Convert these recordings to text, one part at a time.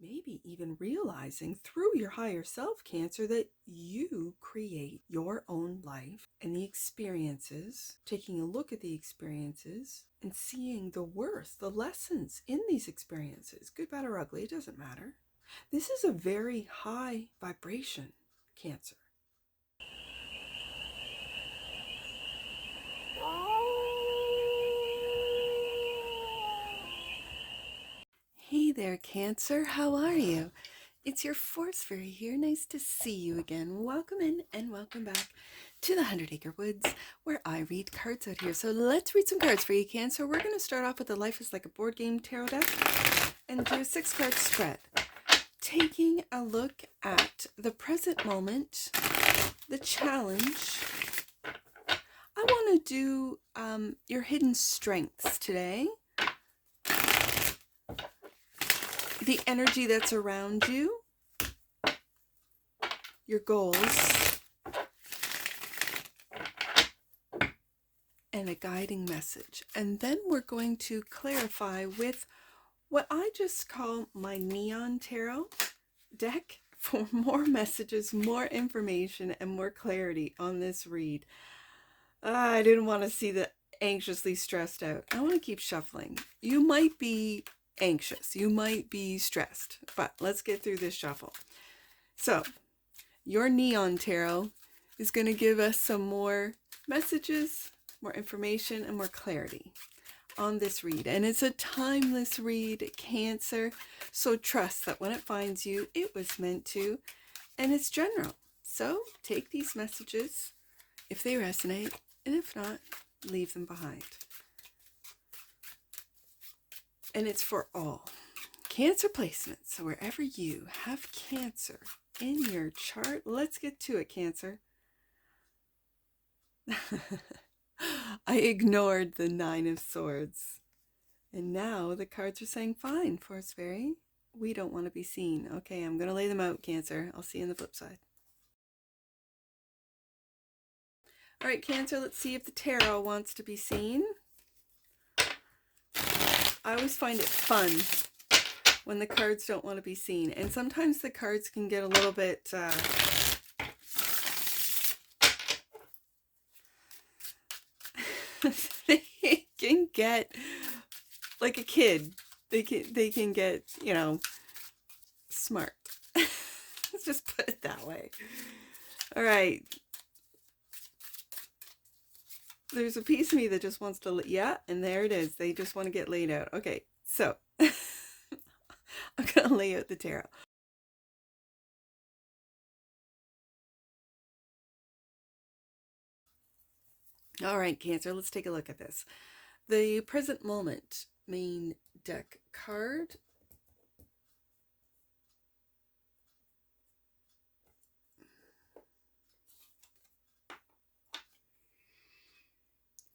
maybe even realizing through your higher self, Cancer, that you create your own life and the experiences, taking a look at the experiences and seeing the worth, the lessons in these experiences, good, bad, or ugly, it doesn't matter. This is a very high vibration, Cancer. Hey there, Cancer. How are you? It's your Force Fairy here. Nice to see you again. Welcome in and welcome back to the 100 Acre Woods, where I read cards out here. So let's read some cards for you, Cancer. We're going to start off with the Life is Like a Board Game tarot deck and do a 6-card spread. Taking a look at the present moment, the challenge. I want to do your hidden strengths today. The energy that's around you, your goals, and a guiding message. And then we're going to clarify with what I just call my Neon Tarot deck for more messages, more information, and more clarity on this read. I didn't want to see the anxiously stressed out. I want to keep shuffling. You might be anxious, you might be stressed, but let's get through this shuffle. So your Neon Tarot is going to give us some more messages, more information, and more clarity on this read. And it's a timeless read, Cancer, so trust that when it finds you, it was meant to, and it's general. So take these messages if they resonate, and if not, leave them behind. And it's for all. Cancer placements. So wherever you have Cancer in your chart, let's get to it, Cancer. I ignored the 9 of Swords. And now the cards are saying, fine, Force Fairy. We don't want to be seen. Okay, I'm going to lay them out, Cancer. I'll see you on the flip side. All right, Cancer, let's see if the tarot wants to be seen. I always find it fun when the cards don't want to be seen. And sometimes the cards can get a little bit they can get like a kid. They can get, you know, smart. Let's just put it that way. All right. There's a piece of me that just wants to, yeah, and there it is. They just want to get laid out. Okay, so I'm going to lay out the tarot. All right, Cancer, let's take a look at this. The present moment main deck card.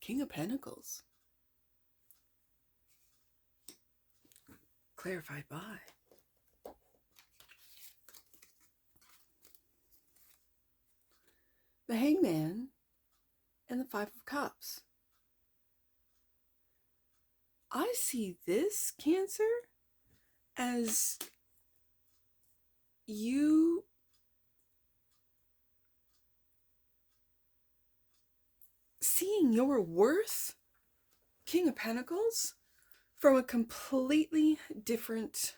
King of Pentacles. Clarified by. The Hangman and the 5 of Cups. I see this, Cancer, as you seeing your worth, King of Pentacles, from a completely different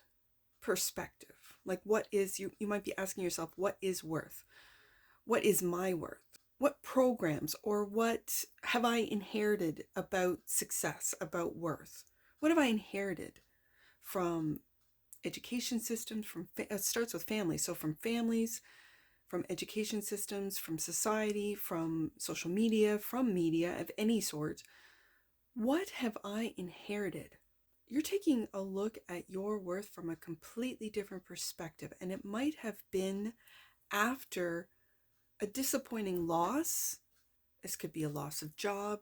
perspective. Like, what is, you might be asking yourself, what is worth? What is my worth? What programs or what have I inherited about success, about worth? What have I inherited from education systems? It starts with family. So from families, from education systems, from society, from social media, from media of any sort. What have I inherited? You're taking a look at your worth from a completely different perspective, and it might have been after a disappointing loss. This could be a loss of job,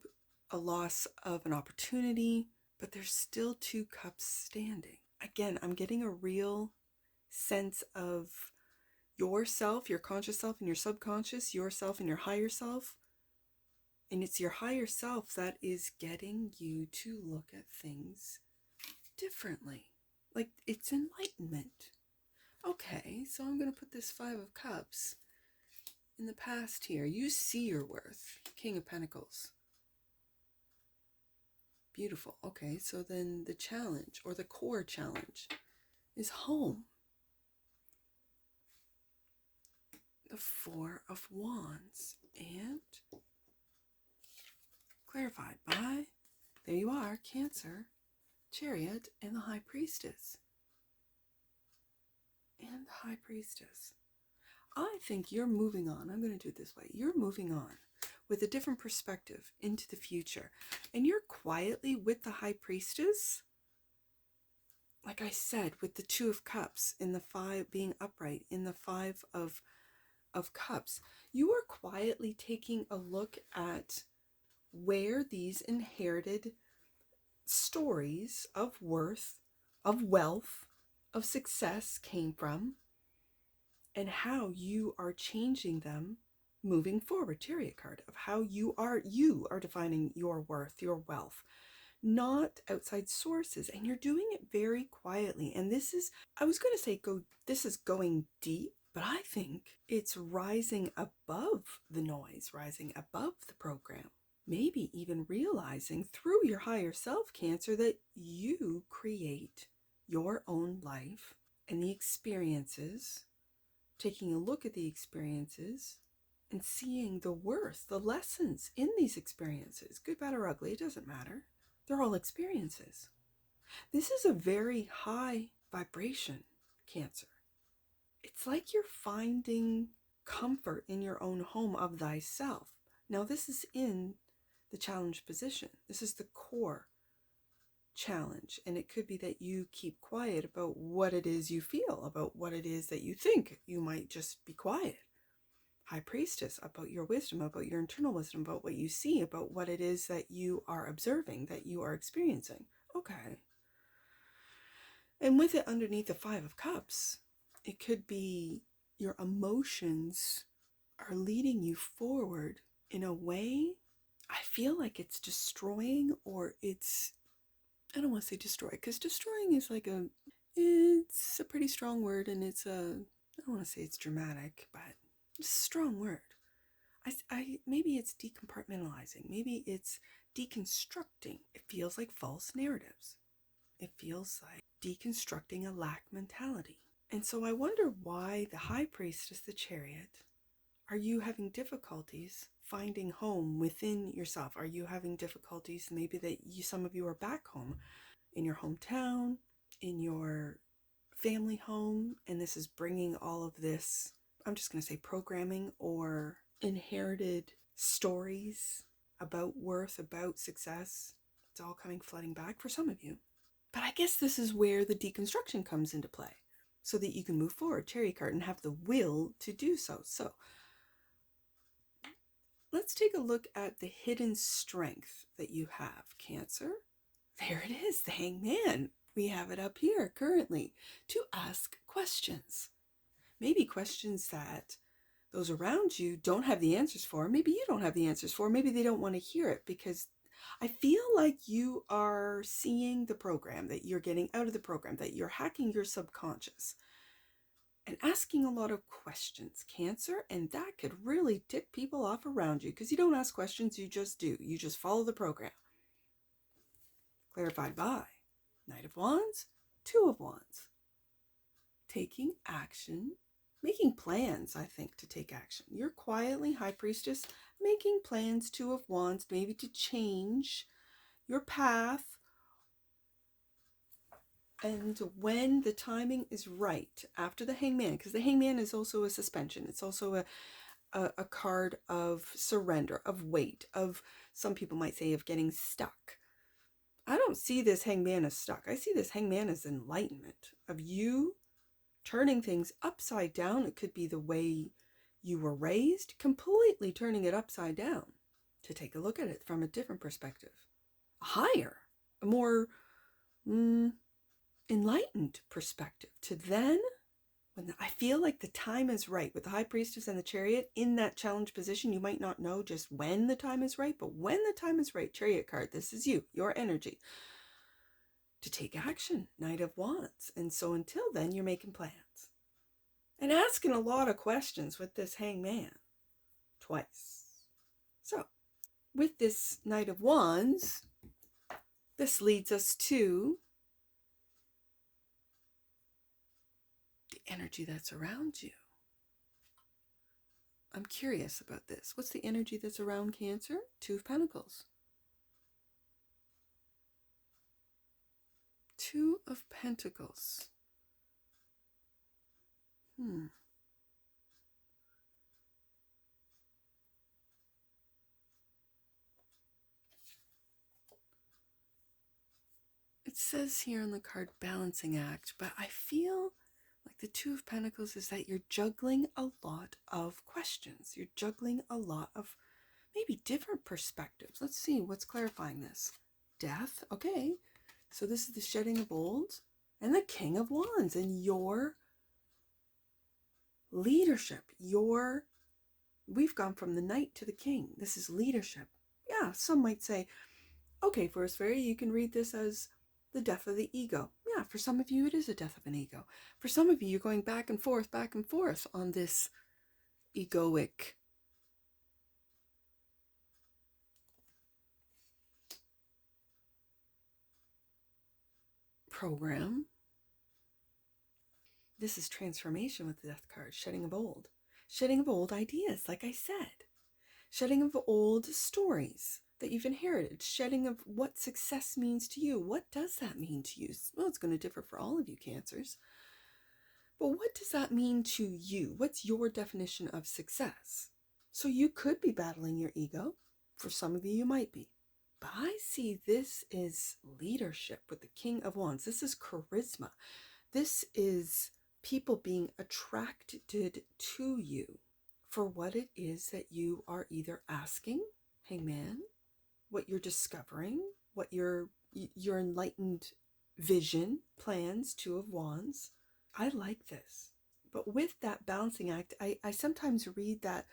a loss of an opportunity, but there's still 2 cups standing. Again, I'm getting a real sense of yourself, your conscious self and your subconscious, yourself and your higher self. And it's your higher self that is getting you to look at things differently. Like, it's enlightenment. so I'm going to put this Five of Cups in the past here. You see your worth. King of Pentacles. Beautiful. Okay, so then the challenge, or the core challenge, is home. The Four of Wands. And clarified by, there you are, Cancer, Chariot, and the High Priestess. And the High Priestess. I think you're moving on. I'm going to do it this way. You're moving on with a different perspective into the future. And you're quietly with the High Priestess, like I said, with the Two of Cups, in the Five being upright, in the Five of Cups. You are quietly taking a look at where these inherited stories of worth, of wealth, of success came from, and how you are changing them moving forward. Chariot card, of how you are defining your worth, your wealth, not outside sources, and you're doing it very quietly. And this is, I was going to say this is going deep, but I think it's rising above the noise, rising above the program. Maybe even realizing through your higher self, Cancer, that you create your own life and the experiences, taking a look at the experiences and seeing the worth, the lessons in these experiences, good, bad, or ugly, it doesn't matter. They're all experiences. This is a very high vibration, Cancer. It's like you're finding comfort in your own home of thyself. Now, this is in the challenge position. This is the core challenge. And it could be that you keep quiet about what it is you feel, about what it is that you think. You might just be quiet. High Priestess, about your wisdom, about your internal wisdom, about what you see, about what it is that you are observing, that you are experiencing. Okay. And with it underneath the Five of Cups, it could be your emotions are leading you forward in a way, I feel like it's destroying, or it's, I don't want to say destroy, because destroying is like it's a pretty strong word, and it's I don't want to say it's dramatic, but it's a strong word. Maybe it's decompartmentalizing. Maybe it's deconstructing. It feels like false narratives. It feels like deconstructing a lack mentality. And so I wonder why the High Priestess, the Chariot, are you having difficulties finding home within yourself? Are you having difficulties maybe that some of you are back home in your hometown, in your family home, and this is bringing all of this, I'm just going to say programming or inherited stories about worth, about success. It's all coming flooding back for some of you. But I guess this is where the deconstruction comes into play, so that you can move forward, Chariot card, and have the will to do so. So let's take a look at the hidden strength that you have, Cancer. There it is, the Hangman. We have it up here currently to ask questions. Maybe questions that those around you don't have the answers for. Maybe you don't have the answers for. Maybe they don't want to hear it, because I feel like you are seeing the program, that you're getting out of the program, that you're hacking your subconscious and asking a lot of questions, Cancer, and that could really tick people off around you, because you don't ask questions, you just do. You just follow the program. Clarified by Knight of Wands, Two of Wands. Taking action, making plans, I think, to take action. You're quietly, High Priestess, making plans, Two of Wands, maybe to change your path. And when the timing is right, after the Hangman, because the Hangman is also a suspension. It's also a card of surrender, of weight, of, some people might say, of getting stuck. I don't see this Hangman as stuck. I see this Hangman as enlightenment, of you turning things upside down. It could be the way you were raised, completely turning it upside down to take a look at it from a different perspective, a higher, a more enlightened perspective, to then, when I feel like the time is right with the High Priestess and the Chariot in that challenge position. You might not know just when the time is right, but when the time is right, Chariot card, this is you, your energy to take action, Knight of Wands. And so until then, you're making plans. and asking a lot of questions with this Hangman twice. So, with this Knight of Wands, this leads us to the energy that's around you. I'm curious about this. What's the energy that's around Cancer? Two of Pentacles. Two of Pentacles. It says here on the card balancing act, but I feel like the Two of Pentacles is that you're juggling a lot of questions. You're juggling a lot of maybe different perspectives. Let's see what's clarifying this. Death. Okay. So this is the shedding of old and the King of Wands and your leadership. We've gone from the Knight to the King. This is leadership. Yeah, some might say, okay, Forest Fairy, you can read this as the death of the ego. Yeah, for some of you, it is a death of an ego. For some of you, you're going back and forth on this egoic program. This is transformation with the death card, shedding of old. Shedding of old ideas, like I said. Shedding of old stories that you've inherited. Shedding of what success means to you. What does that mean to you? Well, it's going to differ for all of you Cancers. But what does that mean to you? What's your definition of success? So you could be battling your ego. For some of you, you might be. But I see this is leadership with the King of Wands. This is charisma. This is people being attracted to you for what it is that you are either asking, Hangman, what you're discovering, what your enlightened vision, plans, Two of Wands. I like this. But with that balancing act, I sometimes read that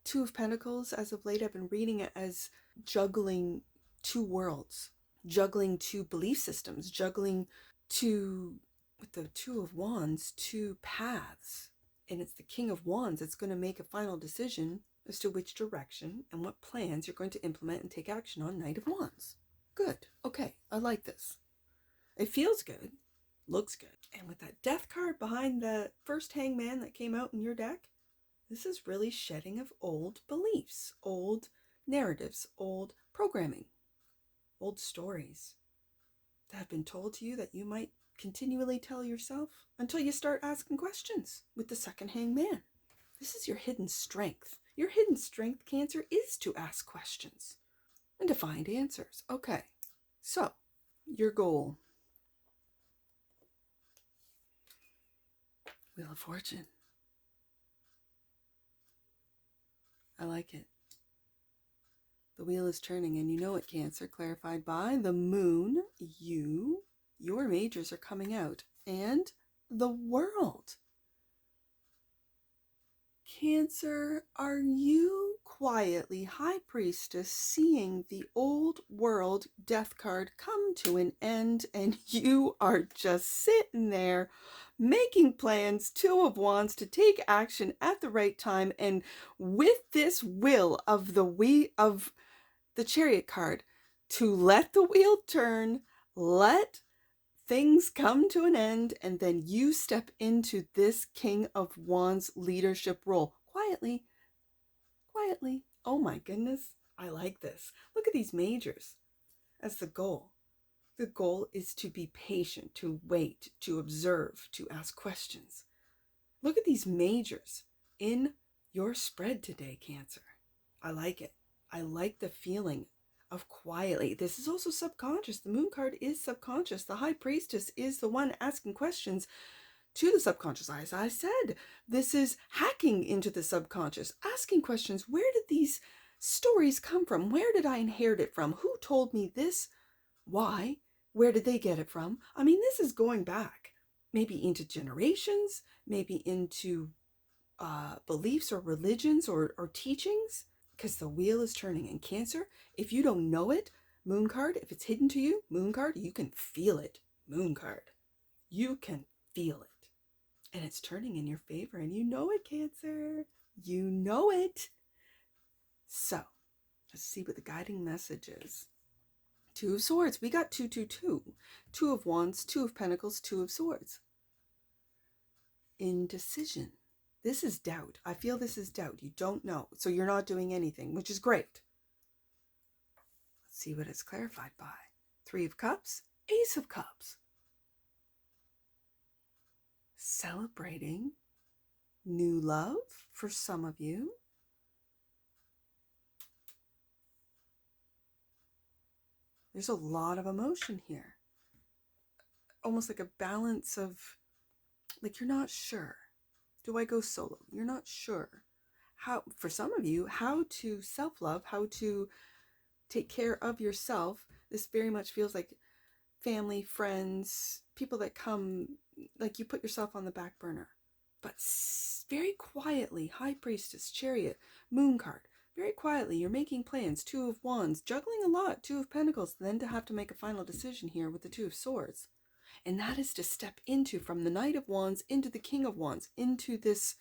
Two of Pentacles, as of late, I've been reading it as juggling two worlds, juggling two belief systems, juggling two, with the Two of Wands, two paths. And it's the King of Wands that's going to make a final decision as to which direction and what plans you're going to implement and take action on. Knight of Wands. Good. Okay, I like this. It feels good. Looks good. And with that death card behind the first Hangman that came out in your deck, this is really shedding of old beliefs, old narratives, old programming, old stories that have been told to you that you might continually tell yourself until you start asking questions with the second Hangman. This is your hidden strength. Your hidden strength, Cancer, is to ask questions and to find answers. Okay, so your goal. Wheel of Fortune. I like it. The wheel is turning, and you know it, Cancer, clarified by the moon. Your majors are coming out, and the world. Cancer, are you quietly, High Priestess, seeing the old world death card come to an end, and you are just sitting there making plans, Two of Wands, to take action at the right time, and with this will of the Chariot card, to let the wheel turn, let things come to an end, and then you step into this King of Wands leadership role. Quietly. Oh my goodness. I like this. Look at these majors as the goal. The goal is to be patient, to wait, to observe, to ask questions. Look at these majors in your spread today, Cancer. I like it. I like the feeling of quietly. This is also subconscious. The moon card is subconscious. The High Priestess is the one asking questions to the subconscious. As I said, this is hacking into the subconscious, asking questions. Where did these stories come from? Where did I inherit it from? Who told me this? Why? Where did they get it from? I mean, this is going back maybe into generations, maybe into beliefs or religions or teachings, because the wheel is turning. In Cancer, if you don't know it, moon card, if it's hidden to you, moon card, you can feel it. Moon card, you can feel it. And it's turning in your favor, and you know it, Cancer. You know it. So, let's see what the guiding message is. Two of Swords. We got 222. Two of Wands, Two of Pentacles, Two of Swords. Indecision. This is doubt. I feel this is doubt. You don't know. So you're not doing anything, which is great. Let's see what it's clarified by. Three of Cups, Ace of Cups. Celebrating new love for some of you. There's a lot of emotion here. Almost like a balance of, like, you're not sure. Do I go solo? You're not sure. How, for some of you, how to self-love, how to take care of yourself. This very much feels like family, friends, people that come, like you put yourself on the back burner. But very quietly, High Priestess, Chariot, Moon card, very quietly, you're making plans. Two of Wands, juggling a lot, Two of Pentacles, then to have to make a final decision here with the Two of Swords. And that is to step into, from the Knight of Wands into the King of Wands, into this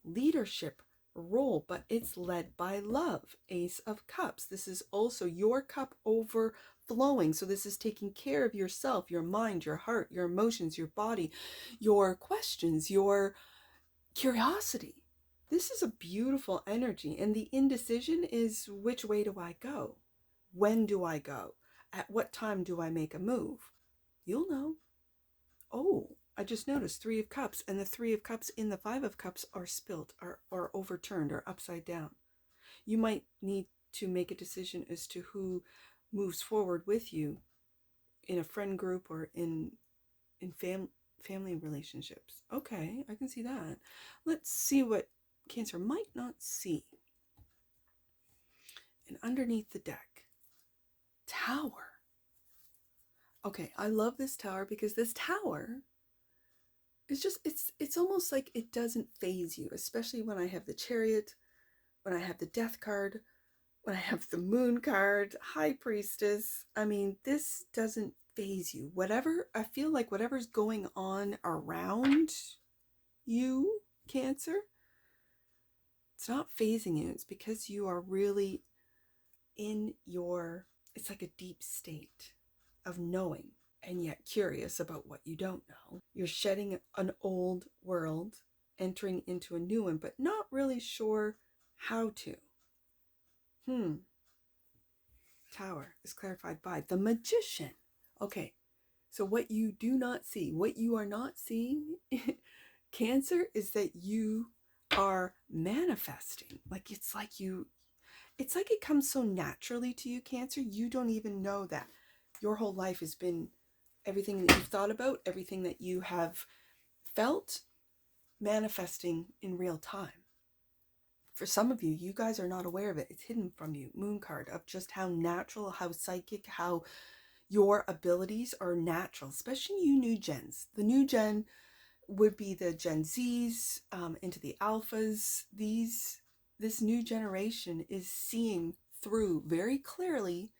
leadership role, but it's led by love. Ace of Cups. This is also your cup overflowing. So this is taking care of yourself, your mind, your heart, your emotions, your body, your questions, your curiosity. This is a beautiful energy. And the indecision is, which way do I go? When do I go? At what time do I make a move? You'll know. Oh, I just noticed Three of Cups, and the Three of Cups in the Five of Cups are spilt, or overturned, or upside down. You might need to make a decision as to who moves forward with you in a friend group or in family relationships. Okay, I can see that. Let's see what Cancer might not see. And underneath the deck, Tower. Okay, I love this tower because this tower, it's just, it's almost like it doesn't phase you, especially when I have the Chariot, when I have the Death card, when I have the Moon card, High Priestess. I mean, this doesn't phase you. Whatever, I feel like whatever's going on around you, Cancer, it's not phasing you. It's because you are really in your, it's like a deep state of knowing, and yet curious about what you don't know. You're shedding an old world, entering into a new one, but not really sure how to. Tower is clarified by the Magician. Okay, so what you do not see, what you are not seeing, Cancer, is that you are manifesting. Like it's like it comes so naturally to you, Cancer. You don't even know that your whole life has been everything that you've thought about, everything that you have felt, manifesting in real time. For some of you, you guys are not aware of it. It's hidden from you. Moon card, of just how natural, how psychic, how your abilities are natural, especially you new gens. The new gen would be the Gen Zs, into the alphas. This new generation is seeing through very clearly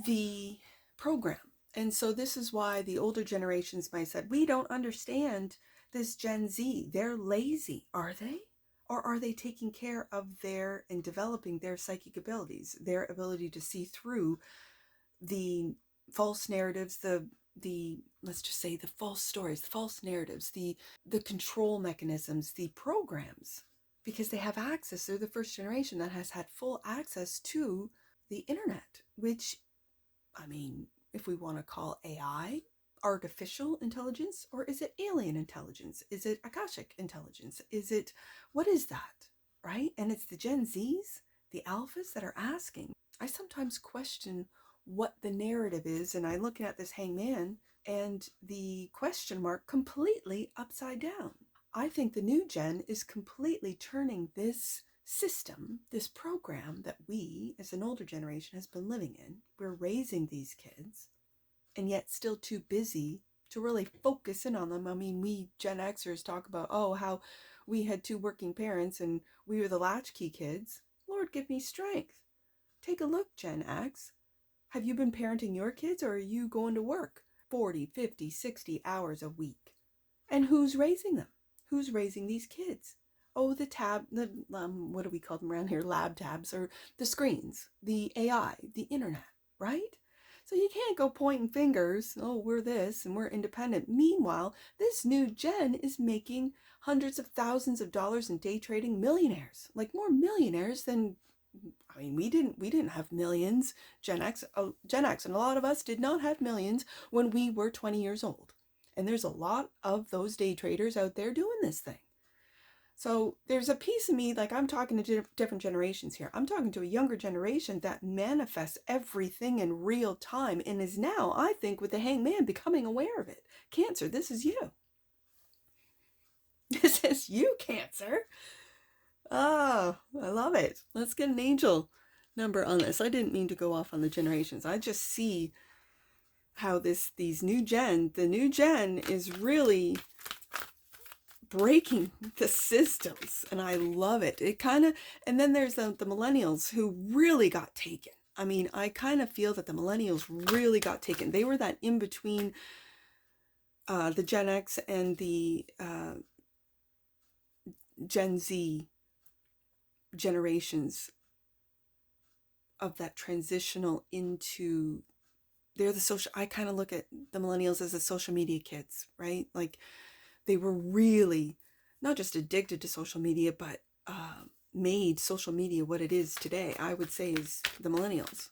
the program. And so this is why the older generations might say, we don't understand this Gen Z. They're lazy. Are they? Or are they taking care of their and developing their psychic abilities, their ability to see through the false narratives, the let's just say the false stories, the false narratives, the control mechanisms, the programs, because they have access. They're the first generation that has had full access to the internet, which, I mean, if we want to call AI artificial intelligence, or is it alien intelligence? Is it Akashic intelligence? Is it, what is that, right? And it's the Gen Zs, the alphas, that are asking. I sometimes question what the narrative is, and I look at this hangman and the question mark completely upside down. I think the new gen is completely turning this system, this program that we as an older generation has been living in. We're raising these kids and yet still too busy to really focus in on them. I mean, we Gen Xers talk about, oh, how we had two working parents and we were the latchkey kids. Lord, give me strength. Take a look, Gen X. Have you been parenting your kids, or are you going to work 40, 50, 60 hours a week? And who's raising them? Who's raising these kids? Oh, what do we call them around here? Lab tabs, or the screens, the AI, the internet, right? So you can't go pointing fingers, oh, we're this and we're independent. Meanwhile, this new gen is making hundreds of thousands of dollars in day trading, millionaires, like more millionaires than, I mean, we didn't have millions. Gen X, and a lot of us did not have millions when we were 20 years old. And there's a lot of those day traders out there doing this thing. So there's a piece of me, like I'm talking to different generations here. I'm talking to a younger generation that manifests everything in real time and is now, I think, with the hangman, becoming aware of it. Cancer, this is you. This is you, Cancer. Oh, I love it. Let's get an angel number on this. I didn't mean to go off on the generations. I just see how the new gen is really breaking the systems, and I love it. It kind of, and then there's the millennials who really got taken. I mean, I kind of feel that the millennials really got taken. They were that in between the Gen X and the Gen Z generations of that transitional into, they're the social, I kind of look at the millennials as the social media kids, right? Like they were really not just addicted to social media, but made social media what it is today, I would say, is the millennials.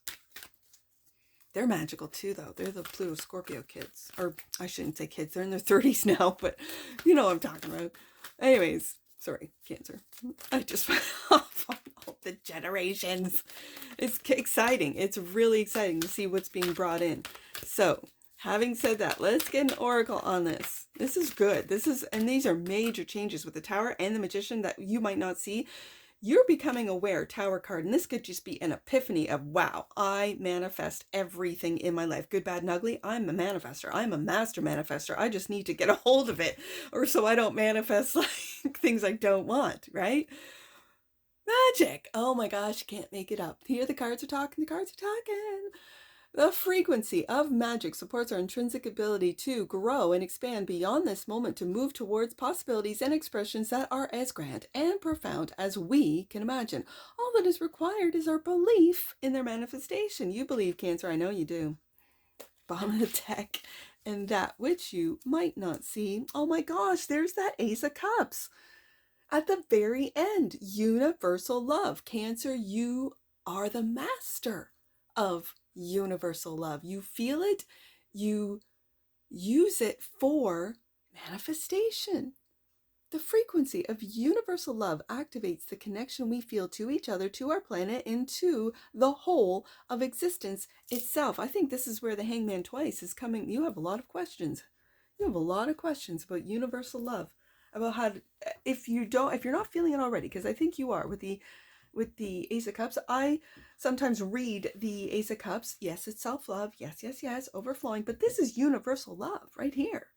They're magical too, though. They're the Pluto Scorpio kids. Or I shouldn't say kids, they're in their 30s now, but you know what I'm talking about. Anyways, sorry, Cancer. I just went off on all the generations. It's exciting. It's really exciting to see what's being brought in. So, having said that, let's get an oracle on this. This is good. And these are major changes with the Tower and the Magician that you might not see. You're becoming aware, Tower card, and this could just be an epiphany of, wow, I manifest everything in my life, good, bad, and ugly. I'm a manifester. I'm a master manifester. I just need to get a hold of it, or so I don't manifest like things I don't want, right? Magic. Oh my gosh, you can't make it up. Here the cards are talking. The cards are talking. The frequency of magic supports our intrinsic ability to grow and expand beyond this moment, to move towards possibilities and expressions that are as grand and profound as we can imagine. All that is required is our belief in their manifestation. You believe, Cancer, I know you do. Bottom of the deck, and that which you might not see. Oh my gosh, there's that Ace of Cups. At the very end, universal love. Cancer, you are the master of universal love. You feel it, you use it for manifestation. The frequency of universal love activates the connection we feel to each other, to our planet, and to the whole of existence itself. I think this is where the Hangman twice is coming. You have a lot of questions. You have a lot of questions about universal love, about how to, if you're not feeling it already, because I think you are with the Ace of Cups. I sometimes read the Ace of Cups. Yes, it's self-love. Yes, yes, yes, overflowing. But this is universal love right here,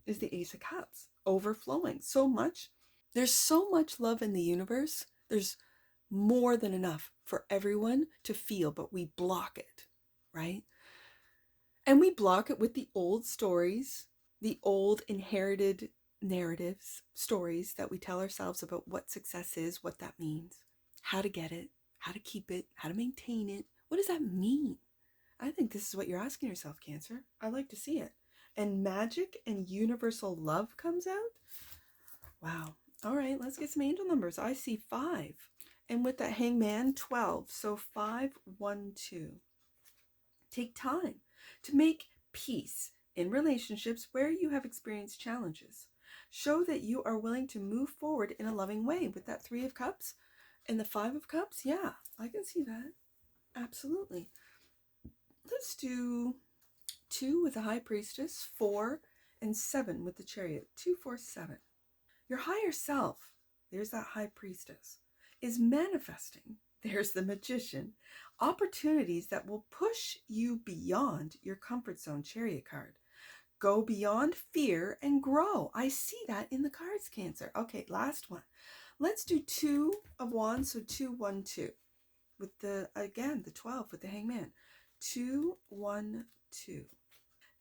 is the Ace of Cups. Overflowing. So much. There's so much love in the universe. There's more than enough for everyone to feel, but we block it, right? And we block it with the old stories, the old inherited narratives, stories that we tell ourselves about what success is, what that means, how to get it, how to keep it, how to maintain it. What does that mean? I think this is what you're asking yourself, Cancer. I like to see it. And magic and universal love comes out. Wow. All right, let's get some angel numbers. I see 5. And with that Hangman, 12. So 5, 1, 2. Take time to make peace in relationships where you have experienced challenges. Show that you are willing to move forward in a loving way. With that 3 of Cups and the 5 of Cups, yeah, I can see that. Absolutely. Let's do 2 with the High Priestess, 4 and 7 with the Chariot. 2, 4, 7. Your higher self, there's that High Priestess, is manifesting, there's the Magician, opportunities that will push you beyond your comfort zone. Chariot card. Go beyond fear and grow. I see that in the cards, Cancer. Okay, last one. Let's do 2 of Wands, so 2, 1, 2. With the 12 with the Hangman. 2, 1, 2.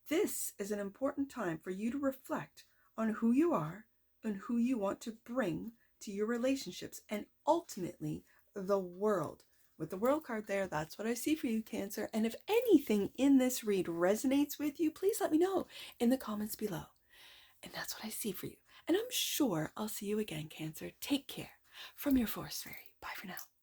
This is an important time for you to reflect on who you are and who you want to bring to your relationships and ultimately the world. With the World card there, that's what I see for you, Cancer. And if anything in this read resonates with you, please let me know in the comments below. And that's what I see for you. And I'm sure I'll see you again, Cancer. Take care. From your Forest Fairy. Bye for now.